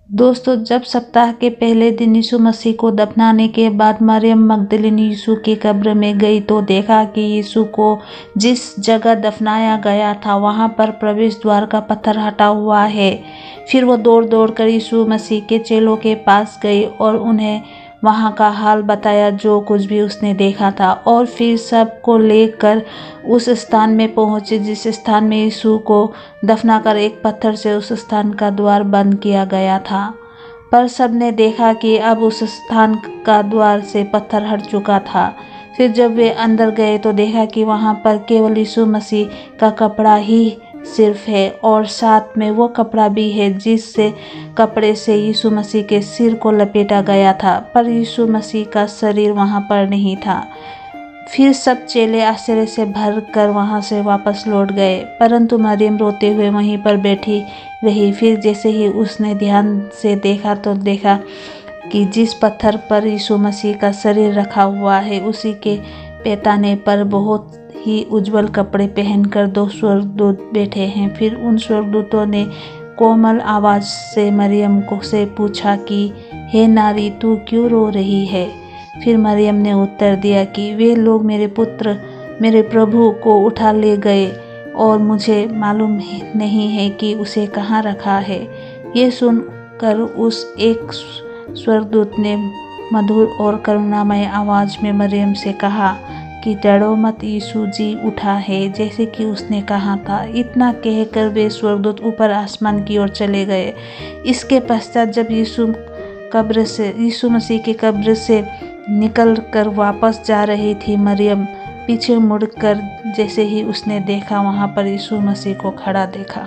दोस्तों, जब सप्ताह के पहले दिन यीशु मसीह को दफनाने के बाद मरियम मगदलीनी यीशु की कब्र में गई तो देखा कि यीशु को जिस जगह दफनाया गया था वहां पर प्रवेश द्वार का पत्थर हटा हुआ है। फिर वो दौड़ कर यीशु मसीह के चेलों के पास गई और उन्हें वहां का हाल बताया, जो कुछ भी उसने देखा था, और फिर सबको लेकर उस स्थान में पहुंचे जिस स्थान में यीशु को दफनाकर एक पत्थर से उस स्थान का द्वार बंद किया गया था। पर सबने देखा कि अब उस स्थान का द्वार से पत्थर हट चुका था। फिर जब वे अंदर गए तो देखा कि वहां पर केवल यीशु मसीह का कपड़ा ही सिर्फ है, और साथ में वो कपड़ा भी है जिससे कपड़े से यीशु मसीह के सिर को लपेटा गया था, पर यीशु मसीह का शरीर वहां पर नहीं था। फिर सब चेले आश्चर्य से भर कर वहां से वापस लौट गए, परंतु मरियम रोते हुए वहीं पर बैठी रही। फिर जैसे ही उसने ध्यान से देखा तो देखा कि जिस पत्थर पर यीशु मसीह का शरीर रखा हुआ है उसी के पैताने पर बहुत ही उज्जवल कपड़े पहनकर 2 स्वर्गदूत बैठे हैं। फिर उन स्वर्गदूतों ने कोमल आवाज से मरियम को से पूछा कि हे नारी, तू क्यों रो रही है? फिर मरियम ने उत्तर दिया कि वे लोग मेरे प्रभु को उठा ले गए और मुझे मालूम नहीं है कि उसे कहाँ रखा है। ये सुनकर उस एक स्वर्गदूत ने मधुर और करुणामय आवाज में मरियम से कहा कि डरो मत, यीशु जी उठा है जैसे कि उसने कहा था। इतना कहकर वे स्वर्गदूत ऊपर आसमान की ओर चले गए। इसके पश्चात जब यीशु मसीह की कब्र से निकल कर वापस जा रही थी, मरियम पीछे मुड़कर जैसे ही उसने देखा वहां पर यीशु मसीह को खड़ा देखा।